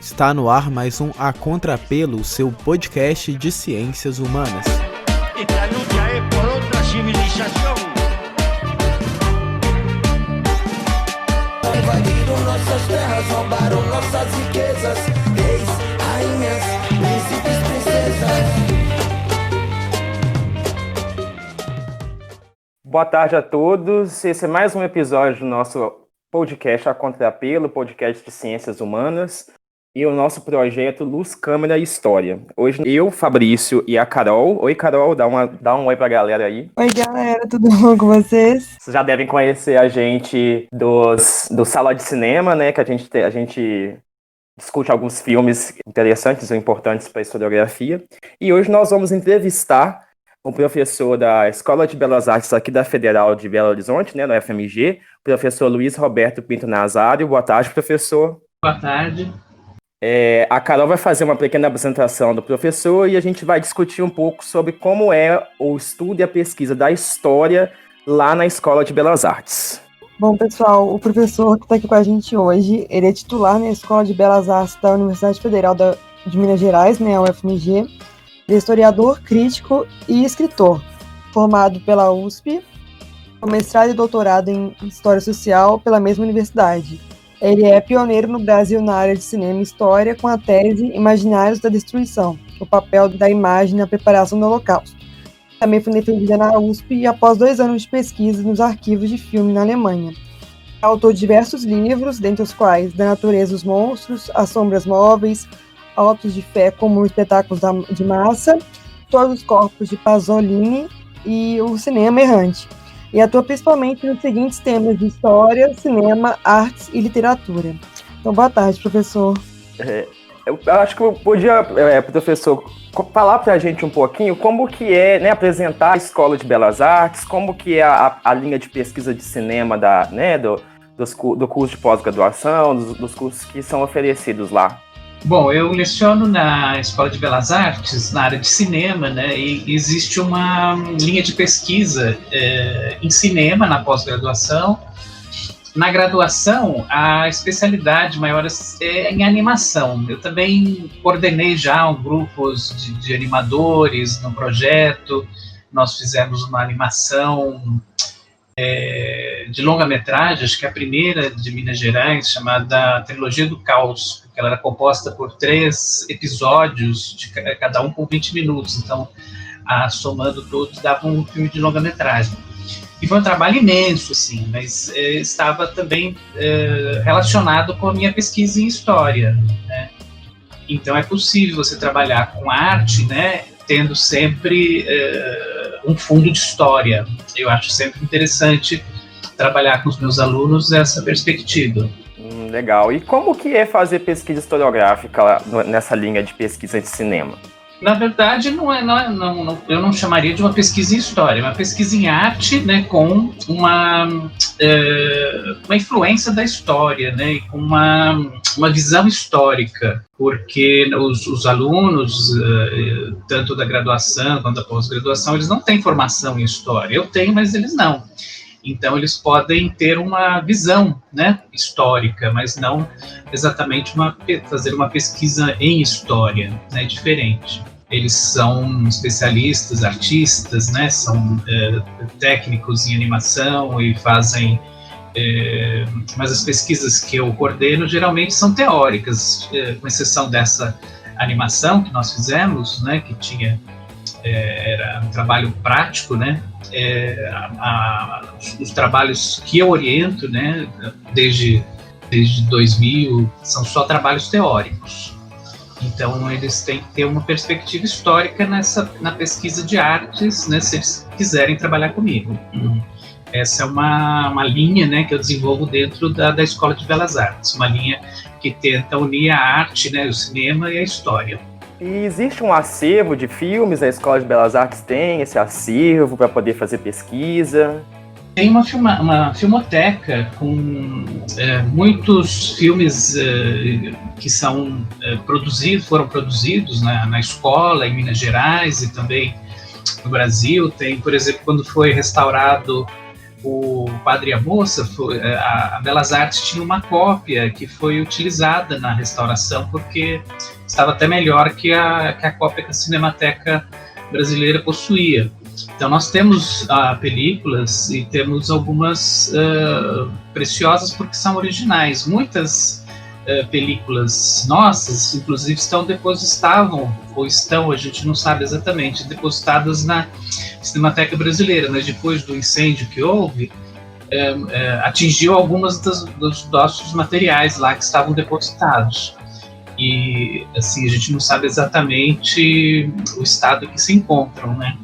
Está no ar mais um A Contrapelo, seu podcast de ciências humanas. Esta lucha es por otra civilización. Invadiram nossas terras, roubaram nossas riquezas. Reis, rainhas, príncipes, princesas. Boa tarde a todos. Esse é mais um episódio do nosso podcast A Contrapelo, podcast de ciências humanas. E o nosso projeto Luz, Câmera e História. Hoje eu, Fabrício e a Carol. Oi, Carol, dá um oi pra galera aí. Oi, galera, tudo bom com vocês? Vocês já devem conhecer a gente do Sala de Cinema, né? Que a gente discute alguns filmes interessantes ou importantes para a historiografia. E hoje nós vamos entrevistar um professor da Escola de Belas Artes aqui da Federal de Belo Horizonte, né, no FMG, o professor Luiz Roberto Pinto Nazário. Boa tarde, professor. Boa tarde. A Carol vai fazer uma pequena apresentação do professor e a gente vai discutir um pouco sobre como é o estudo e a pesquisa da história lá na Escola de Belas Artes. Bom, pessoal, o professor que está aqui com a gente hoje, ele é titular na Escola de Belas Artes da Universidade Federal de Minas Gerais, né, UFMG. Ele é historiador, crítico e escritor, formado pela USP, com mestrado e doutorado em História Social pela mesma universidade. Ele é pioneiro no Brasil na área de cinema e história com a tese Imaginários da Destruição, o papel da imagem na preparação do Holocausto. Também foi defendida na USP e após 2 anos de pesquisa nos arquivos de filme na Alemanha. É autor de diversos livros, dentre os quais Da Natureza dos Monstros, As Sombras Móveis, Autos de Fé como Espetáculos de Massa, Todos os Corpos de Pasolini e O Cinema Errante. E atua principalmente nos seguintes temas de história, cinema, artes e literatura. Então, boa tarde, professor. Eu acho que eu podia, professor, falar para a gente um pouquinho como que é, né, apresentar a Escola de Belas Artes, como que é a linha de pesquisa de cinema do curso de pós-graduação, dos cursos que são oferecidos lá. Bom, eu leciono na Escola de Belas Artes, na área de cinema, né, e existe uma linha de pesquisa em cinema na pós-graduação. Na graduação, a especialidade maior é em animação. Eu também coordenei já grupos de animadores no projeto. Nós fizemos uma animação de longa-metragem, acho que é a primeira de Minas Gerais, chamada Trilogia do Caos, porque ela era composta por 3 episódios, cada um com 20 minutos, então, somando todos, dava um filme de longa-metragem. E foi um trabalho imenso, assim, mas estava também relacionado com a minha pesquisa em história, né? Então, é possível você trabalhar com arte, né, tendo sempre um fundo de história. Eu acho sempre interessante trabalhar com os meus alunos essa perspectiva. Legal. E como que é fazer pesquisa historiográfica nessa linha de pesquisa de cinema? Na verdade, eu não chamaria de uma pesquisa em história, é uma pesquisa em arte, né, com uma influência da história, né, e com uma visão histórica, porque os alunos, tanto da graduação quanto da pós-graduação, eles não têm formação em história. Eu tenho, mas eles não. Então, eles podem ter uma visão, né, histórica, mas não exatamente fazer uma pesquisa em história, né, diferente. Eles são especialistas, artistas, né, são técnicos em animação e fazem... mas as pesquisas que eu coordeno geralmente são teóricas, com exceção dessa animação que nós fizemos, né, que tinha... era um trabalho prático, né? Os trabalhos que eu oriento, né, desde 2000, são só trabalhos teóricos. Então, eles têm que ter uma perspectiva histórica na pesquisa de artes, né, se eles quiserem trabalhar comigo. Essa é uma linha, né, que eu desenvolvo dentro da Escola de Belas Artes, uma linha que tenta unir a arte, né, o cinema e a história. E existe um acervo de filmes, a Escola de Belas Artes tem esse acervo para poder fazer pesquisa? Tem uma filmoteca com muitos filmes que foram produzidos na escola, em Minas Gerais e também no Brasil. Tem, por exemplo, quando foi restaurado o Padre e a Moça, a Belas Artes tinha uma cópia que foi utilizada na restauração, porque estava até melhor que a cópia que a Cinemateca Brasileira possuía. Então nós temos películas e temos algumas preciosas porque são originais. Muitas películas nossas, inclusive, estavam ou estão, a gente não sabe exatamente, depositadas na Cinemateca Brasileira, né? Depois do incêndio que houve, atingiu algumas dos nossos materiais lá que estavam depositados. E assim, a gente não sabe exatamente o estado em que se encontram, né?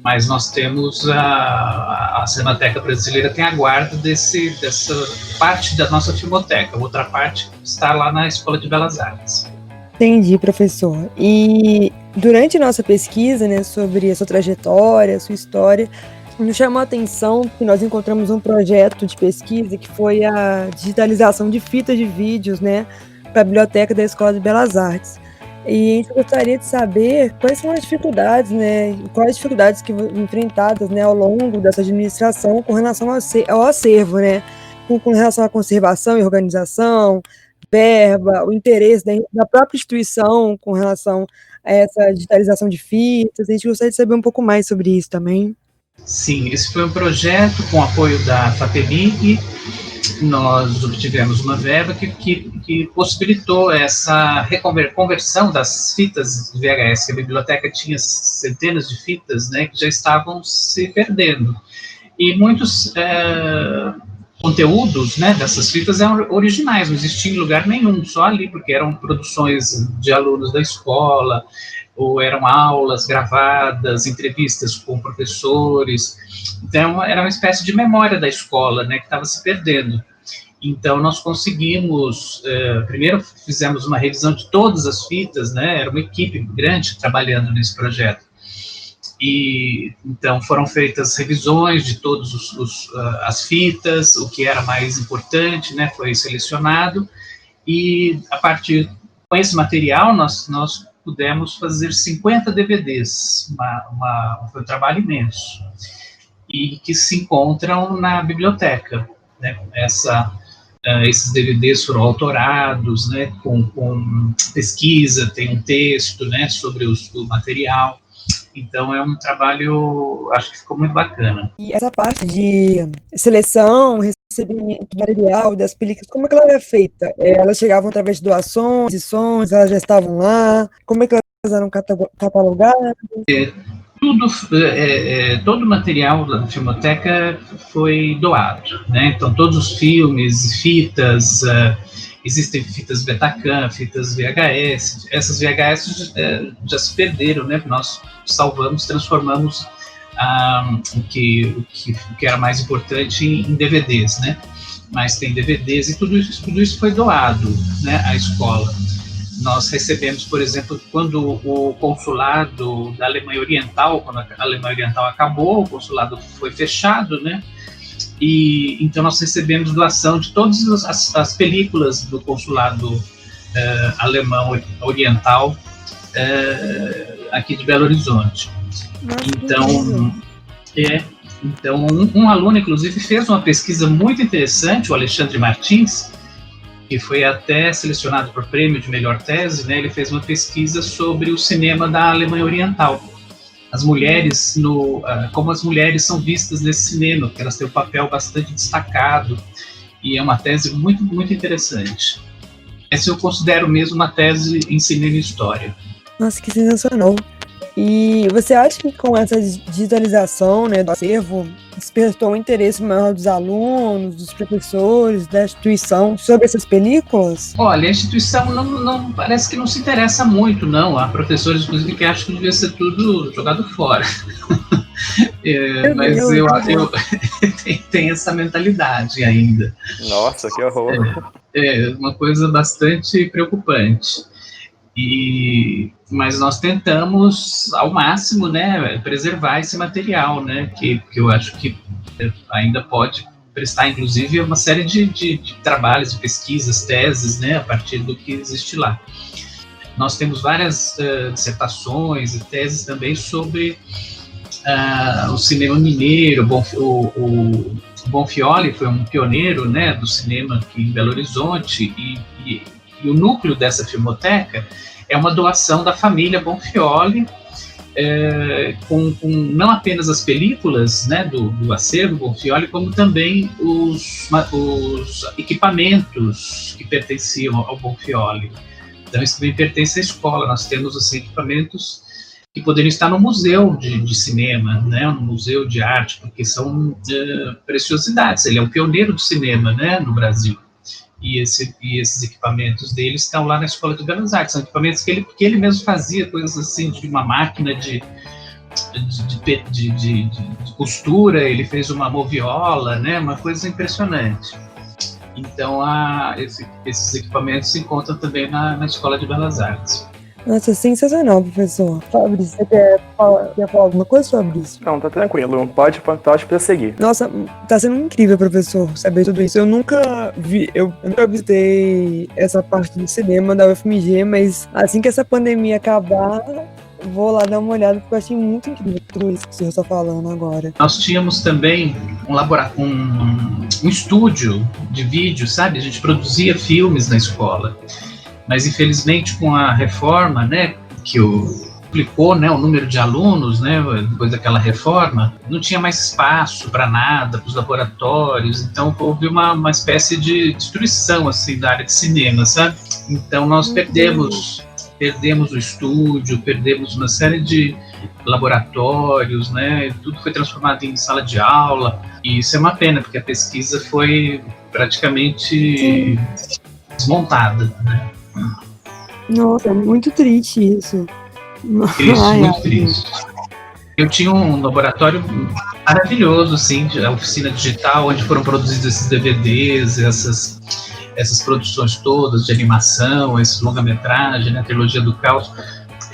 Mas nós temos a Cinemateca Brasileira tem a guarda dessa parte da nossa filmoteca. A outra parte está lá na Escola de Belas Artes. Entendi, professor. E durante nossa pesquisa, né, sobre a sua trajetória, a sua história, nos chamou a atenção que nós encontramos um projeto de pesquisa que foi a digitalização de fitas de vídeos, né, para a biblioteca da Escola de Belas Artes. E a gente gostaria de saber quais são as dificuldades, né, quais as dificuldades que enfrentadas, né, ao longo dessa administração com relação ao acervo, né, com relação à conservação e organização, verba, o interesse da própria instituição com relação a essa digitalização de fitas. A gente gostaria de saber um pouco mais sobre isso também. Sim, esse foi um projeto com apoio da FAPEMIG. Nós obtivemos uma verba que possibilitou essa conversão das fitas VHS, que a biblioteca tinha centenas de fitas, né, que já estavam se perdendo. E muitos conteúdos, né, dessas fitas eram originais, não existia em lugar nenhum, só ali, porque eram produções de alunos da escola, ou eram aulas gravadas, entrevistas com professores. Então, era uma espécie de memória da escola, né, que estava se perdendo. Então, nós conseguimos, primeiro fizemos uma revisão de todas as fitas, né, era uma equipe grande trabalhando nesse projeto. E, então, foram feitas revisões de todas as fitas, o que era mais importante, né, foi selecionado, e a partir com esse material, nós pudemos fazer 50 DVDs, foi um trabalho imenso, e que se encontram na biblioteca, né? Esses DVDs foram autorados, né, com pesquisa, tem um texto, né, sobre o material. Então é um trabalho, acho que ficou muito bacana. E essa parte de seleção, recebimento do material das películas, como é que ela era feita? Elas chegavam através de doações, edições, elas já estavam lá? Como é que elas eram catalogadas? Todo o material da Filmoteca foi doado, né? Então todos os filmes, fitas, existem fitas Betacam, fitas VHS, essas VHS já se perderam, né? Nós salvamos, transformamos o que era mais importante em DVDs, né? Mas tem DVDs e tudo isso foi doado, né, à escola. Nós recebemos, por exemplo, quando o consulado da Alemanha Oriental, quando a Alemanha Oriental acabou, o consulado foi fechado, né? E então nós recebemos doação de todas as películas do consulado alemão oriental aqui de Belo Horizonte. Então, um aluno, inclusive, fez uma pesquisa muito interessante, o Alexandre Martins, que foi até selecionado por prêmio de melhor tese, né? Ele fez uma pesquisa sobre o cinema da Alemanha Oriental. As mulheres, como as mulheres são vistas nesse cinema, porque elas têm um papel bastante destacado, e é uma tese muito, muito interessante. Essa eu considero mesmo uma tese em cinema e história. Nossa, que sensacional! E você acha que com essa digitalização, né, do acervo, despertou um interesse maior dos alunos, dos professores, da instituição sobre essas películas? Olha, a instituição não parece que não se interessa muito, não. Há professores, inclusive, que acham que devia ser tudo jogado fora. Mas eu tem essa mentalidade ainda. Nossa, que horror! É uma coisa bastante preocupante. Mas nós tentamos ao máximo, né, preservar esse material, né, que eu acho que ainda pode prestar, inclusive, uma série de trabalhos, de pesquisas, teses, né, a partir do que existe lá. Nós temos várias dissertações e teses também sobre o cinema mineiro. O Bonfioli foi um pioneiro, né, do cinema aqui em Belo Horizonte, e o núcleo dessa filmoteca é uma doação da família Bonfioli, com não apenas as películas, né, do acervo Bonfioli, como também os equipamentos que pertenciam ao Bonfioli. Então isso também pertence à escola. Nós temos assim, equipamentos que poderiam estar no museu de cinema, né, no museu de arte, porque são preciosidades. Ele é um pioneiro do cinema, né, no Brasil. E esses equipamentos dele estão lá na Escola de Belas Artes. São equipamentos que ele mesmo fazia, coisas assim, de uma máquina de costura. Ele fez uma moviola, né, uma coisa impressionante. Então, esses equipamentos se encontram também na Escola de Belas Artes. Nossa, sensacional, professor. Fabrício, você quer falar alguma coisa, Fabrício? Não, tá tranquilo. Pode prosseguir. Nossa, tá sendo incrível, professor, saber tudo isso. Eu nunca visitei essa parte do cinema da UFMG, mas assim que essa pandemia acabar, vou lá dar uma olhada, porque eu achei muito incrível tudo isso que o senhor está falando agora. Nós tínhamos também um estúdio de vídeo, sabe? A gente produzia filmes na escola. Mas, infelizmente, com a reforma, né, que duplicou, né, o número de alunos, né, depois daquela reforma, não tinha mais espaço para nada, para os laboratórios. Então, houve uma espécie de destruição assim, da área de cinema, sabe? Então, nós perdemos o estúdio, perdemos uma série de laboratórios, né? Tudo foi transformado em sala de aula. E isso é uma pena, porque a pesquisa foi praticamente desmontada, né? Nossa, muito triste isso. Muito triste. Eu tinha um laboratório maravilhoso, assim, a oficina digital, onde foram produzidos esses DVDs, essas produções todas de animação, esse longa-metragem, né, a trilogia do caos.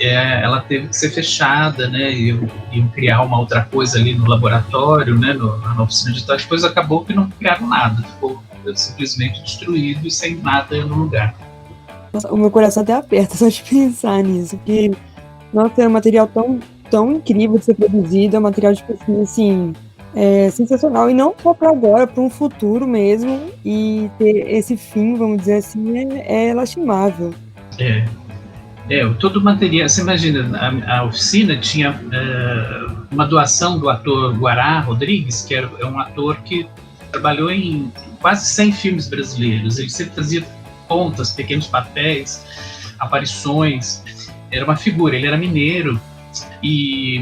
Ela teve que ser fechada, né, e iam criar uma outra coisa ali no laboratório, né, na oficina digital. Depois acabou que não criaram nada, ficou simplesmente destruído e sem nada no lugar. Nossa, o meu coração até aperta só de pensar nisso, porque nossa, é um material tão incrível de ser produzido, é um material de pesquisa, assim, sensacional, e não só para agora, para um futuro mesmo, e ter esse fim, vamos dizer assim, é lastimável. Todo o material, você imagina, a oficina tinha uma doação do ator Guará Rodrigues, que é um ator que trabalhou em quase 100 filmes brasileiros. Ele sempre fazia pontas, pequenos papéis, aparições. Era uma figura, ele era mineiro,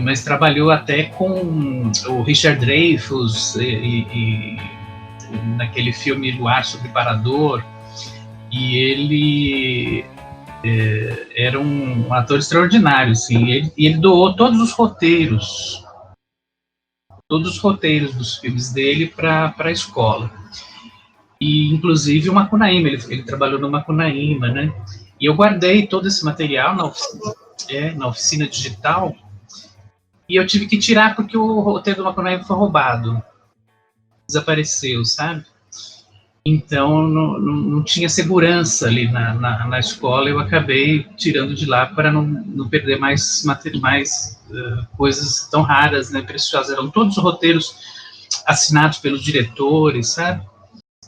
mas trabalhou até com o Richard Dreyfuss e naquele filme Luar sobre Parador. E ele era um ator extraordinário, assim. Ele doou todos os roteiros dos filmes dele para a escola. E, inclusive, o Macunaíma, ele trabalhou no Macunaíma, né? E eu guardei todo esse material na oficina digital, e eu tive que tirar porque o roteiro do Macunaíma foi roubado. Desapareceu, sabe? Então, não tinha segurança ali na escola. Eu acabei tirando de lá para não perder mais coisas tão raras, né, preciosas. Eram todos os roteiros assinados pelos diretores, sabe?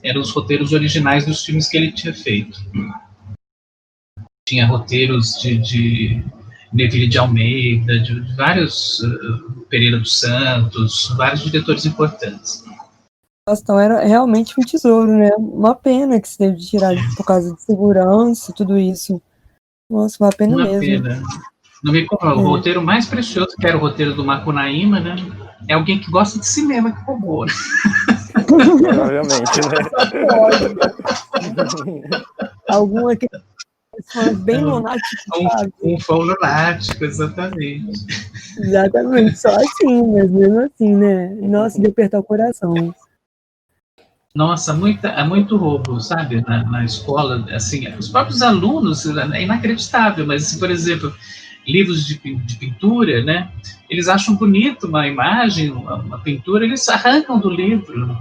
Eram os roteiros originais dos filmes que ele tinha feito. Tinha roteiros de Neville de Almeida, de vários, Pereira dos Santos, vários diretores importantes. Nossa, então era realmente um tesouro, né? Uma pena que se teve de tirar por causa de segurança, tudo isso. Nossa, uma pena mesmo. Pena. O roteiro mais precioso, que era o roteiro do Macunaíma, né? É alguém que gosta de cinema que roubou, né? Provavelmente, né? Algum aqui bem lunático, sabe? Um fã lunático, exatamente. Exatamente, só assim, mas mesmo assim, né? Nossa, de apertar o coração. Nossa, muito roubo, sabe, na escola, assim, os próprios alunos, é inacreditável, mas, assim, por exemplo, livros de pintura, né, eles acham bonito uma imagem, uma pintura, eles arrancam do livro.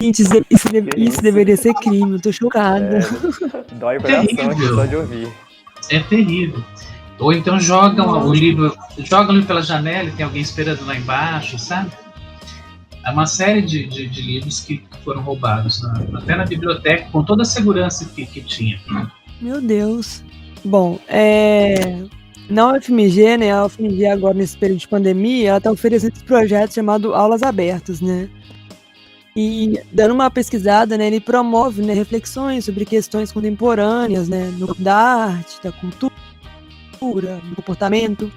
Gente, isso deveria ser crime, eu tô chocada. Dói o coração aqui só de ouvir. É terrível. Ou então jogam o livro pela janela e tem alguém esperando lá embaixo, sabe? É uma série de livros que foram roubados, até na biblioteca, com toda a segurança que tinha. Meu Deus. Bom, na UFMG, né, a UFMG agora nesse período de pandemia, ela está oferecendo esse projeto chamado Aulas Abertas, né? E dando uma pesquisada, né, ele promove, né, reflexões sobre questões contemporâneas, né, no campo da arte, da cultura, do comportamento.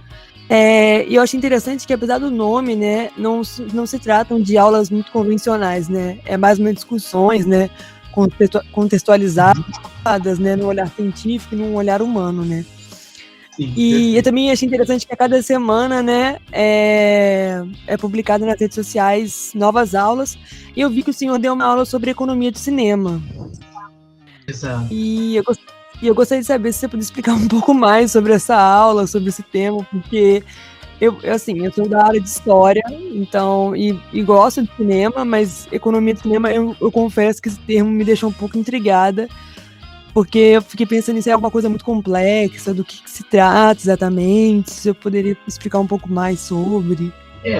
E eu acho interessante que, apesar do nome, né, não se tratam de aulas muito convencionais, né? É mais uma discussões, né, contextualizadas, né, no olhar científico e no olhar humano, né? Sim, e eu também achei interessante que a cada semana, né, é publicado nas redes sociais novas aulas, e eu vi que o senhor deu uma aula sobre economia do cinema. Exato. E eu gostaria de saber se você podia explicar um pouco mais sobre essa aula, sobre esse tema, porque eu sou da área de história, então, e gosto de cinema, mas economia do cinema, eu confesso que esse termo me deixou um pouco intrigada, porque eu fiquei pensando se é alguma coisa muito complexa, do que se trata exatamente, se eu poderia explicar um pouco mais sobre.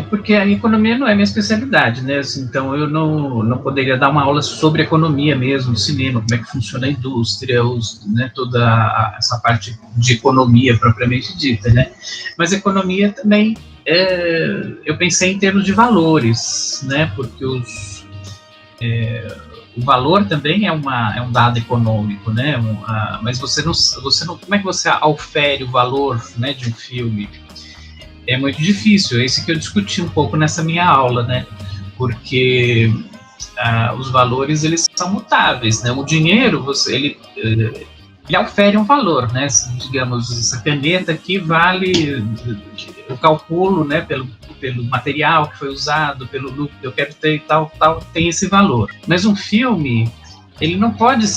Porque a economia não é minha especialidade, né? Assim, então eu não poderia dar uma aula sobre economia mesmo, no cinema, como é que funciona a indústria, né, toda essa parte de economia propriamente dita, né? Mas economia também, eu pensei em termos de valores, né? Porque o valor também é um dado econômico, né? Mas você não, como é que você aufere o valor, né, de um filme? É muito difícil, é isso que eu discuti um pouco nessa minha aula, né? Porque os valores, eles são mutáveis, né? O dinheiro, ele aufere um valor, né? Digamos, essa caneta aqui vale, eu calculo, né, pelo material que foi usado, pelo lucro que eu quero ter e tal, tem esse valor. Mas um filme, ele não pode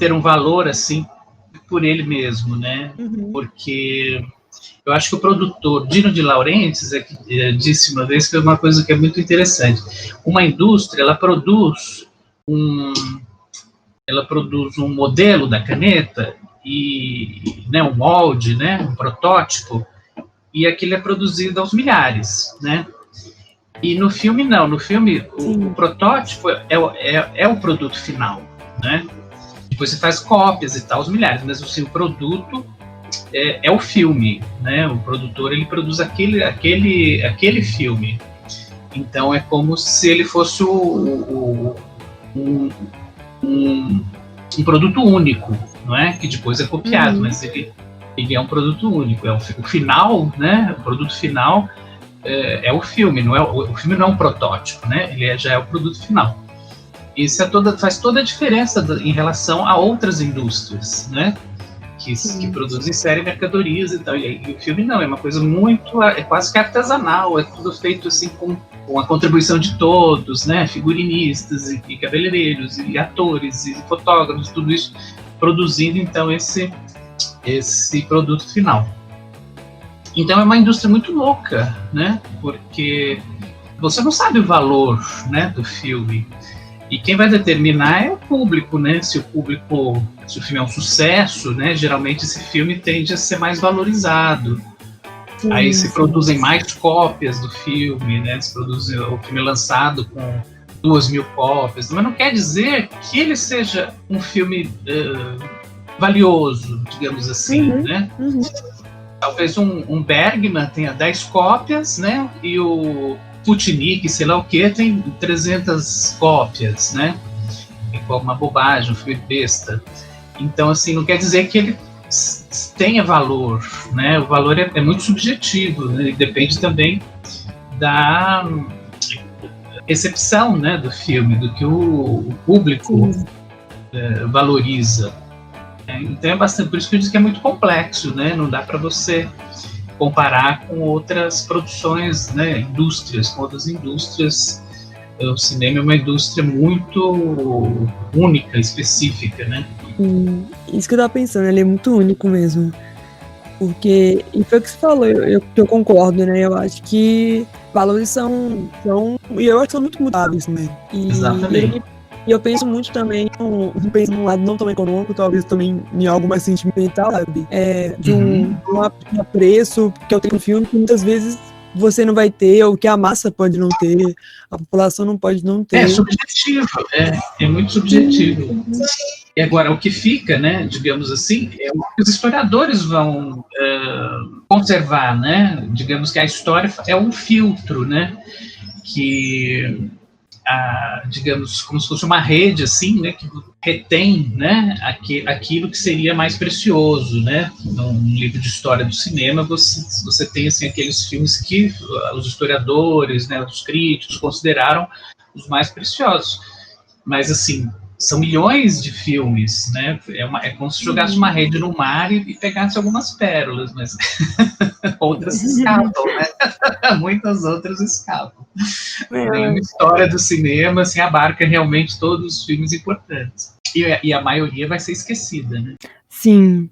ter um valor assim por ele mesmo, né? Porque eu acho que o produtor Dino de Laurentiis disse uma vez que é uma coisa que é muito interessante. Uma indústria, ela produz um modelo da caneta e, né, um molde, né, um protótipo, e aquilo é produzido aos milhares, né? E no filme não, no filme o protótipo é o produto final, né? Depois você faz cópias e tal, aos milhares, mas assim, o produto é o filme, né? O produtor, ele produz aquele filme. Então é como se ele fosse um produto único, não é? Que depois é copiado, mas ele é um produto único. O final, né? O produto final é o filme, não é? O filme não é um protótipo, né? Ele já é o produto final. Isso faz toda a diferença em relação a outras indústrias, né? Que produzem série mercadorias e tal. E o filme não, é uma coisa muito, é quase que artesanal, é tudo feito assim com a contribuição de todos, né? Figurinistas e cabeleireiros e atores e fotógrafos, tudo isso produzindo então esse produto final. Então é uma indústria muito louca, né? Porque você não sabe o valor, né, do filme. E quem vai determinar é o público, né? Se o filme é um sucesso, né? Geralmente esse filme tende a ser mais valorizado. Aí se produzem mais cópias do filme, né? Se produz o filme lançado com 2.000 cópias. Mas não quer dizer que ele seja um filme valioso, digamos assim, né? Talvez um Bergman tenha 10 cópias, né? E o Sputnik, sei lá o que, tem 300 cópias, né? É uma bobagem, um filme besta. Então, assim, não quer dizer que ele tenha valor, né? O valor é muito subjetivo, né? E depende também da recepção, né, do filme, do que o público valoriza. Então é bastante, por isso que eu disse que é muito complexo, né? Não dá para você comparar com outras produções, né, indústrias, com outras indústrias. O cinema é uma indústria muito única, específica, né? Isso que eu tava pensando, ele é muito único mesmo. Porque, e foi o que você falou, eu concordo, né? Eu acho que valores são e eu acho que são muito mutáveis, né? Exatamente. E eu penso muito também, penso num lado não tão econômico, talvez também em algo mais sentimental, sabe? De um apreço que eu tenho no filme que muitas vezes você não vai ter, ou que a massa pode não ter, a população não pode não ter. É subjetivo, é muito subjetivo. E agora, o que fica, né, digamos assim, é o que os historiadores vão conservar, né? Digamos que a história é um filtro, né? Que, digamos, como se fosse uma rede, assim, né? Que retém, né? Aquilo que seria mais precioso, né? Num livro de história do cinema, você tem, assim, aqueles filmes que os historiadores, né? Os críticos consideraram os mais preciosos. Mas, assim, são milhões de filmes, né? É como se jogasse uma rede no mar e pegasse algumas pérolas, mas outras escapam, né? Muitas outras escapam. Nenhuma história do cinema assim, abarca realmente todos os filmes importantes. E a maioria vai ser esquecida, né? Sim,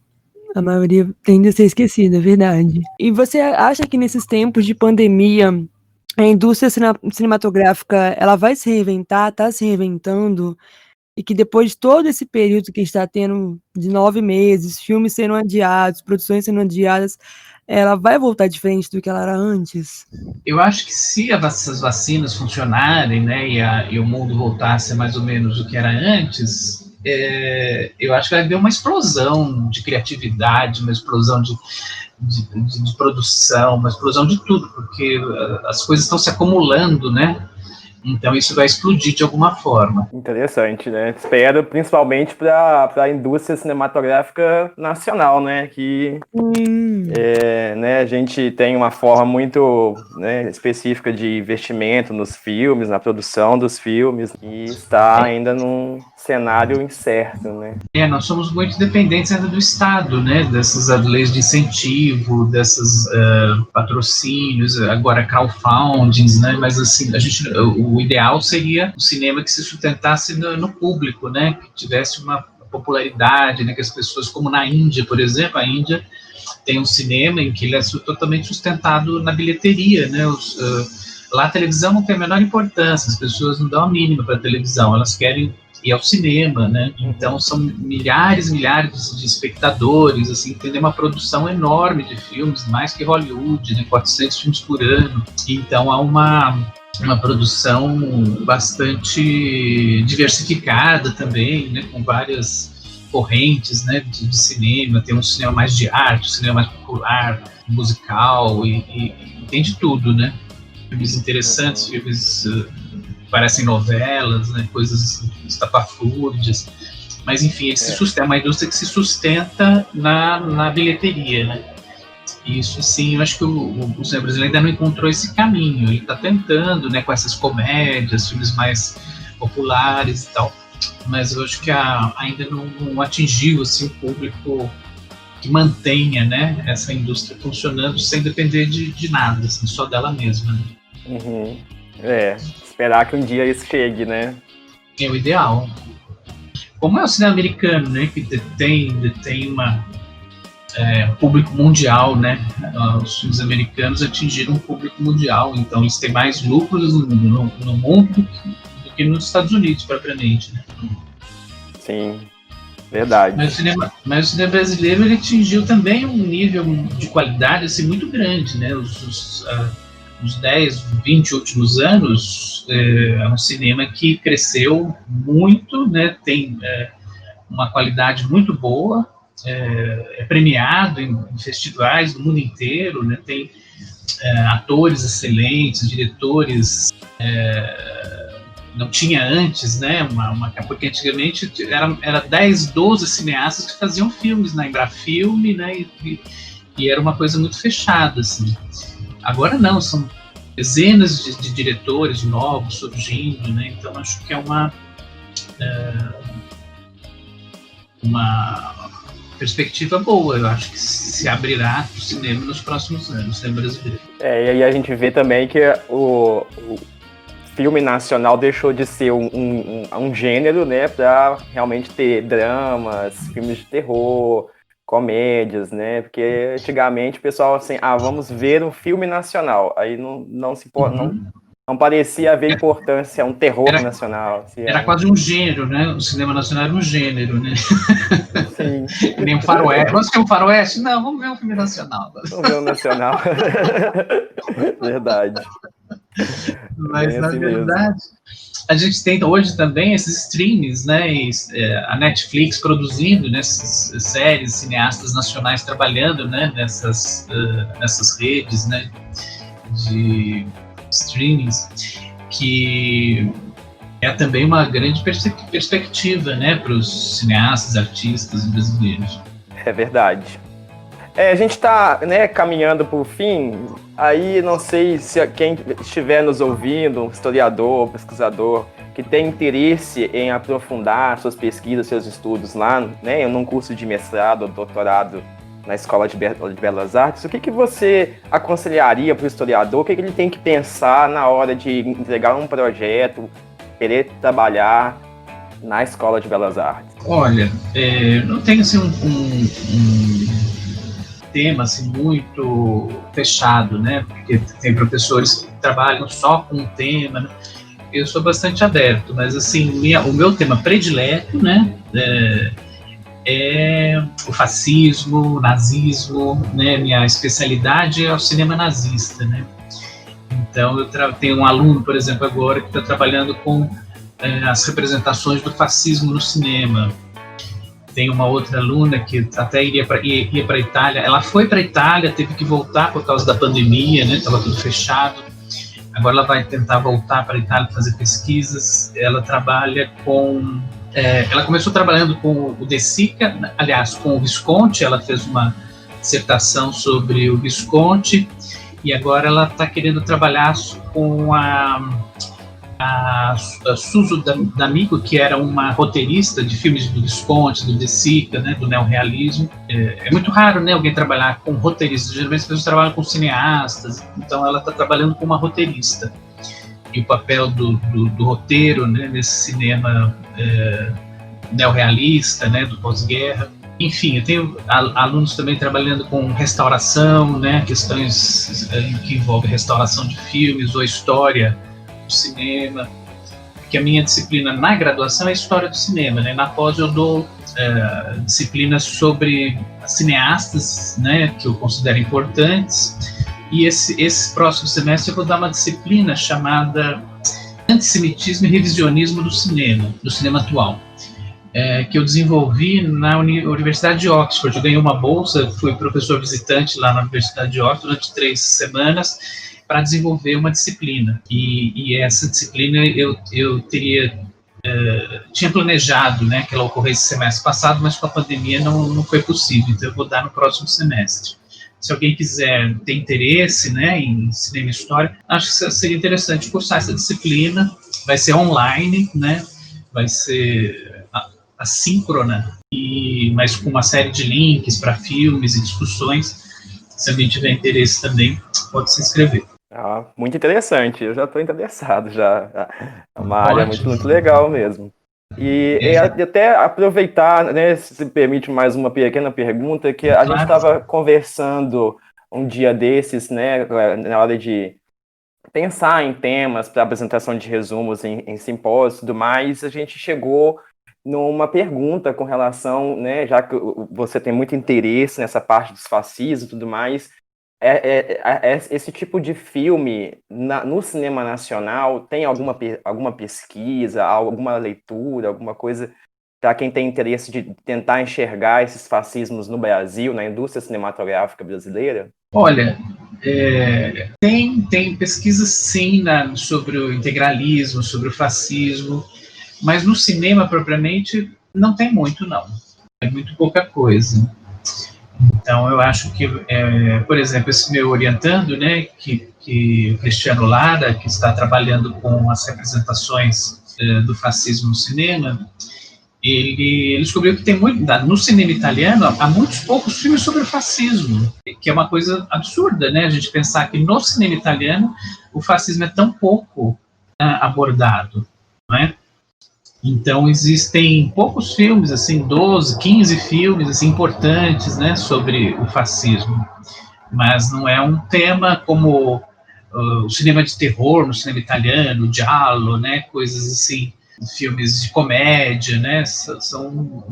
a maioria tende a ser esquecida, é verdade. E você acha que nesses tempos de pandemia, a indústria cinematográfica ela vai se reinventar, está se reinventando, e que depois de todo esse período que está tendo de 9 meses, filmes sendo adiados, produções sendo adiadas, ela vai voltar diferente do que ela era antes? Eu acho que se essas vacinas funcionarem, né, e o mundo voltar a ser mais ou menos o que era antes, eu acho que vai haver uma explosão de criatividade, uma explosão de produção, uma explosão de tudo, porque as coisas estão se acumulando, né? Então isso vai explodir de alguma forma. Interessante, né? Espero principalmente para a indústria cinematográfica nacional, né? Que né, a gente tem uma forma muito, né, específica de investimento nos filmes, na produção dos filmes, e está ainda num cenário incerto, né? Nós somos muito dependentes ainda do Estado, né? Dessas leis de incentivo, desses patrocínios, agora crowdfundings, né? Mas assim, o ideal seria um cinema que se sustentasse no público, né? Que tivesse uma popularidade, né? Que as pessoas, como na Índia, por exemplo, a Índia tem um cinema em que ele é totalmente sustentado na bilheteria, né? Lá a televisão não tem a menor importância, as pessoas não dão a mínima para a televisão, elas querem ir ao cinema, né? Então são milhares de espectadores, assim, tem uma produção enorme de filmes, mais que Hollywood, né? 400 filmes por ano. Então há uma produção bastante diversificada também, né? Com várias correntes, né, de cinema. Tem um cinema mais de arte, um cinema mais popular, musical, e tem de tudo, né? Filmes interessantes, filmes parecem novelas, né, coisas estapafúrdias, mas enfim, ele se sustenta, é uma indústria que se sustenta na bilheteria, né? E isso, sim, eu acho que o cinema brasileiro ainda não encontrou esse caminho. Ele está tentando, né, com essas comédias, filmes mais populares e tal, mas eu acho que ainda não atingiu assim, o público que mantenha, né, essa indústria funcionando sem depender de nada, assim, só dela mesma. Né? Esperar que um dia isso chegue, né? É o ideal. Como é o cinema americano, né, que detém público mundial, né? Os filmes americanos atingiram um público mundial, então eles têm mais lucros no mundo do que nos Estados Unidos, propriamente, né? Sim, verdade. Mas o cinema brasileiro ele atingiu também um nível de qualidade assim, muito grande, né? Os 10, 20 últimos anos é um cinema que cresceu muito, né? Tem uma qualidade muito boa, é premiado em festivais do mundo inteiro, né? Tem atores excelentes, diretores não tinha antes, né? Porque antigamente era 10, 12 cineastas que faziam filmes na Embrafilme, né? E era uma coisa muito fechada, assim. Agora não, são dezenas de diretores novos surgindo, né? Então acho que é uma perspectiva boa. Eu acho que se abrirá o cinema nos próximos anos, o cinema brasileiro. E aí a gente vê também que o filme nacional deixou de ser um gênero, né, para realmente ter dramas, filmes de terror, comédias, né, porque antigamente o pessoal assim, vamos ver um filme nacional, aí não se importa, Não parecia haver importância a um terror nacional. Era quase um gênero, né? O cinema nacional era um gênero, né? Sim. Nem um faroeste. Vamos ver um faroeste? Não, vamos ver um filme nacional. Vamos ver um nacional. Verdade. Mas, bem na assim verdade, a gente tem hoje também esses streams, né? A Netflix produzindo nessas séries, cineastas nacionais trabalhando, né? Nessas redes, né? De streamings, que é também uma grande perspectiva, né? Para os cineastas, artistas brasileiros. É verdade. A gente está, né, caminhando para o fim, aí não sei se quem estiver nos ouvindo, um historiador, pesquisador, que tem interesse em aprofundar suas pesquisas, seus estudos lá, né, num curso de mestrado ou doutorado na Escola de Belas Artes, o que você aconselharia para o historiador? O que ele tem que pensar na hora de entregar um projeto, querer trabalhar na Escola de Belas Artes? Olha, não tem assim um tema assim, muito fechado, né? Porque tem professores que trabalham só com um tema, né? Eu sou bastante aberto, mas assim, o meu tema predileto, né? É o fascismo, o nazismo, né? Minha especialidade é o cinema nazista, né? Então eu tenho um aluno, por exemplo, agora que está trabalhando com as representações do fascismo no cinema. Tem uma outra aluna que até ia para a Itália. Ela foi para a Itália, teve que voltar por causa da pandemia, né? Estava tudo fechado. Agora ela vai tentar voltar para a Itália fazer pesquisas. Ela trabalha com... ela começou trabalhando com o De Sica, aliás, com o Visconti. Ela fez uma dissertação sobre o Visconti. E agora ela está querendo trabalhar com a Suso D'Amico, que era uma roteirista de filmes do Visconti, do De Sica, né, do neorrealismo. É muito raro, né, alguém trabalhar com roteiristas. Geralmente as pessoas trabalham com cineastas, então ela está trabalhando com uma roteirista. E o papel do roteiro, né, nesse cinema neorrealista, né, do pós-guerra. Enfim, eu tenho alunos também trabalhando com restauração, né, questões que envolvem restauração de filmes ou história do cinema, que a minha disciplina na graduação é História do Cinema, né? Na pós eu dou disciplinas sobre cineastas, né, que eu considero importantes, e esse próximo semestre eu vou dar uma disciplina chamada Antissemitismo e Revisionismo do cinema atual, que eu desenvolvi na Universidade de Oxford. Eu ganhei uma bolsa, fui professor visitante lá na Universidade de Oxford durante 3 semanas, para desenvolver uma disciplina. E essa disciplina eu tinha planejado, né, que ela ocorresse semestre passado, mas com a pandemia não foi possível, então eu vou dar no próximo semestre. Se alguém quiser ter interesse, né, em cinema e história, acho que seria interessante cursar essa disciplina. Vai ser online, né, vai ser assíncrona, mas com uma série de links para filmes e discussões. Se alguém tiver interesse também, pode se inscrever. Muito interessante, eu já estou interessado já. É uma área muito legal mesmo. E até aproveitar, né, se me permite mais uma pequena pergunta, que a gente estava conversando um dia desses, né, na hora de pensar em temas para apresentação de resumos em simpósios e tudo mais, a gente chegou numa pergunta com relação, né, já que você tem muito interesse nessa parte dos fascismos e tudo mais, esse tipo de filme no cinema nacional tem alguma pesquisa, alguma leitura, alguma coisa para quem tem interesse de tentar enxergar esses fascismos no Brasil, na indústria cinematográfica brasileira? Olha, tem pesquisas sim sobre o integralismo, sobre o fascismo, mas no cinema propriamente não tem muito, não. É muito pouca coisa. Então, eu acho que, por exemplo, esse meu orientando, né, que o Cristiano Lara, que está trabalhando com as representações do fascismo no cinema, ele descobriu que tem no cinema italiano há muitos poucos filmes sobre o fascismo, que é uma coisa absurda, né, a gente pensar que no cinema italiano o fascismo é tão pouco abordado, não é? Então, existem poucos filmes, assim, 12, 15 filmes assim, importantes, né, sobre o fascismo. Mas não é um tema como o cinema de terror no cinema italiano, giallo, né, coisas assim, filmes de comédia, né, são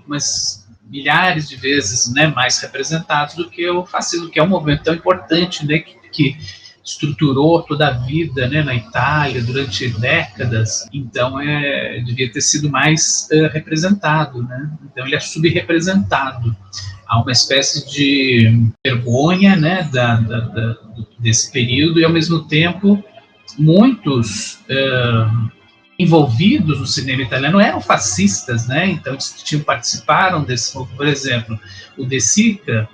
mas milhares de vezes, né, mais representados do que o fascismo, que é um movimento tão importante, né, que estruturou toda a vida, né, na Itália durante décadas. Então devia ter sido mais representado, né? Então ele é subrepresentado. Há uma espécie de vergonha, né, desse período, e ao mesmo tempo muitos envolvidos no cinema italiano eram fascistas, né? Então eles participaram desse, por exemplo, o De Sica.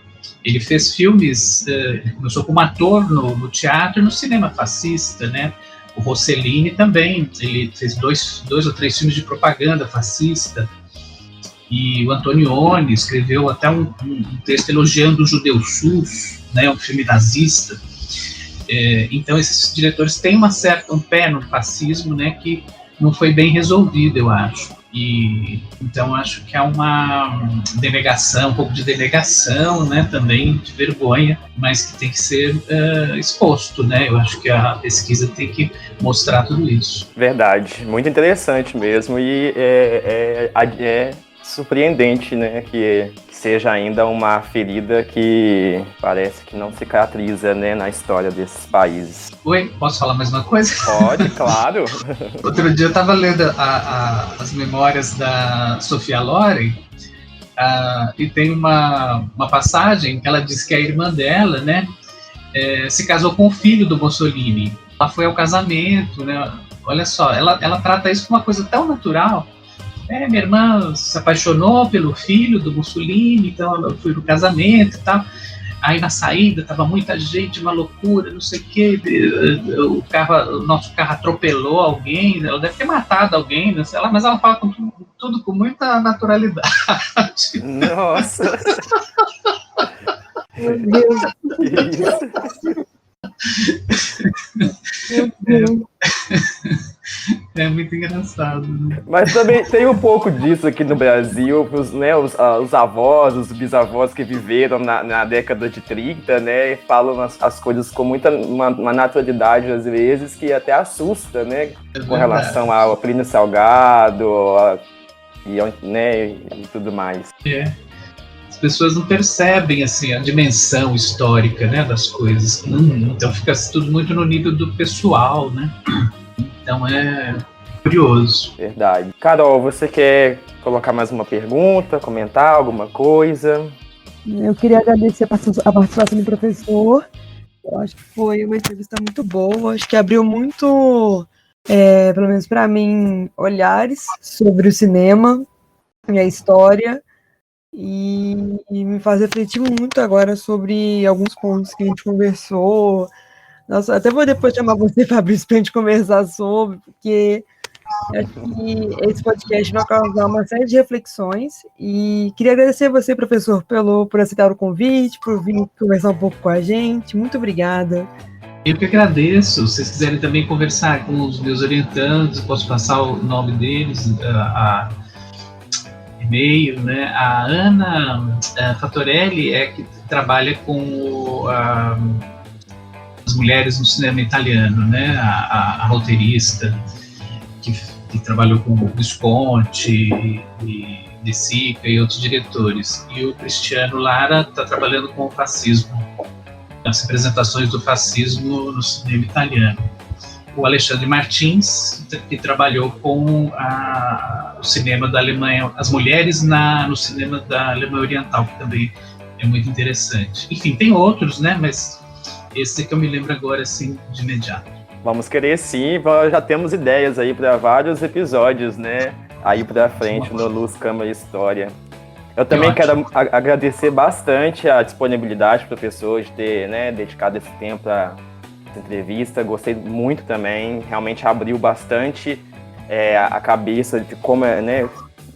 Ele fez filmes, ele começou como ator no teatro e no cinema fascista, né? O Rossellini também, ele fez dois ou três filmes de propaganda fascista. E o Antonioni escreveu até um texto elogiando o Judeu Sus, né? Um filme nazista. Então esses diretores têm um pé no fascismo, né? Que não foi bem resolvido, eu acho. E então acho que há uma denegação, um pouco de denegação, né, também de vergonha, mas que tem que ser exposto, né? Eu acho que a pesquisa tem que mostrar tudo isso. Verdade, muito interessante mesmo, e é surpreendente, né, que seja ainda uma ferida que parece que não cicatriza, né, na história desses países. Oi, posso falar mais uma coisa? Pode, claro. Outro dia eu estava lendo as memórias da Sofia Loren, e tem uma passagem que ela diz que a irmã dela, né, se casou com o filho do Mussolini. Ela foi ao casamento, né? Olha só, ela trata isso como uma coisa tão natural. Minha irmã se apaixonou pelo filho do Mussolini, então eu fui no casamento e tal. Aí na saída tava muita gente, uma loucura, não sei o quê. O nosso carro atropelou alguém, ela deve ter matado alguém, não sei lá, mas ela fala tudo com muita naturalidade. Nossa! Meu Deus. Meu Deus. É muito engraçado, né? Mas também tem um pouco disso aqui no Brasil, os avós, os bisavós que viveram na década de 30, né, falam as coisas com uma naturalidade, às vezes, que até assusta, né, com relação ao Plínio Salgado e tudo mais. As pessoas não percebem assim, a dimensão histórica, né, das coisas. Então fica tudo muito no nível do pessoal, né? Então é curioso. Verdade. Carol, você quer colocar mais uma pergunta, comentar alguma coisa? Eu queria agradecer a participação do professor. Eu acho que foi uma entrevista muito boa. Acho que abriu muito, pelo menos para mim, olhares sobre o cinema e a história. E me faz refletir muito agora sobre alguns pontos que a gente conversou. Nossa, até vou depois chamar você, Fabrício, para a gente conversar sobre, porque acho que esse podcast vai causar uma série de reflexões. E queria agradecer a você, professor, por aceitar o convite, por vir conversar um pouco com a gente. Muito obrigada. Eu que agradeço. Se vocês quiserem também conversar com os meus orientandos, posso passar o nome deles, e-mail, né? A Ana Fattorelli que trabalha com as mulheres no cinema italiano, né? A roteirista que trabalhou com o Visconti e De Sica e outros diretores. E o Cristiano Lara está trabalhando com o fascismo, as representações do fascismo no cinema italiano. O Alexandre Martins, que trabalhou com o cinema da Alemanha, as mulheres no cinema da Alemanha Oriental, que também é muito interessante. Enfim, tem outros, né? Mas esse que eu me lembro agora, assim, de imediato. Vamos querer sim, já temos ideias aí para vários episódios, né? Aí para frente no Luz, Câmara e História. Eu também quero agradecer bastante a disponibilidade do professor de ter, né, dedicado esse tempo a entrevista, gostei muito também, realmente abriu bastante a cabeça de como né,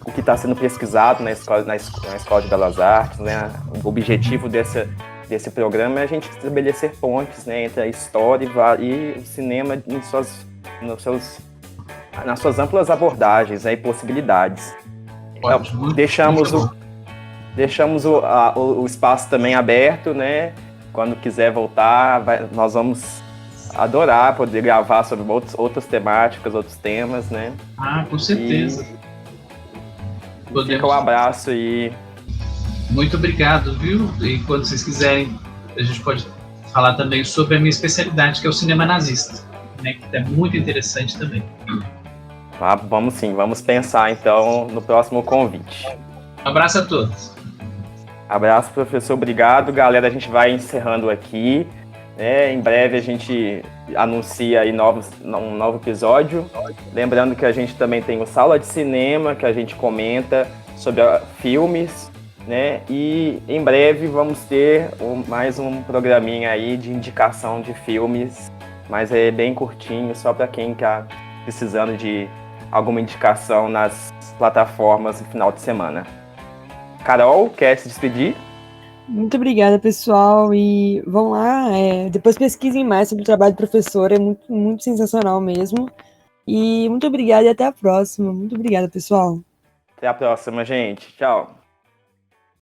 o que está sendo pesquisado na Escola de Belas Artes, né? O objetivo desse programa é a gente estabelecer pontes, né, entre a história e o cinema nas suas amplas abordagens, né, e possibilidades. Então, deixamos o espaço também aberto, né? Quando quiser voltar, nós vamos adorar poder gravar sobre outras temáticas, outros temas, né? Ah, com certeza. Fica um abraço e... Muito obrigado, viu? E quando vocês quiserem, a gente pode falar também sobre a minha especialidade, que é o cinema nazista, né? Que é muito interessante também. Ah, vamos sim, vamos pensar então no próximo convite. Abraço a todos. Abraço, professor, obrigado. Galera, a gente vai encerrando aqui. Em breve a gente anuncia aí um novo episódio. Lembrando que a gente também tem o Sala de Cinema, que a gente comenta sobre filmes, né? E em breve vamos ter mais um programinha aí de indicação de filmes, mas é bem curtinho, só para quem está precisando de alguma indicação nas plataformas no final de semana. Carol, quer se despedir? Muito obrigada, pessoal, e vão lá, depois pesquisem mais sobre o trabalho do professor, é muito, muito sensacional mesmo. E muito obrigada e até a próxima. Muito obrigada, pessoal. Até a próxima, gente. Tchau.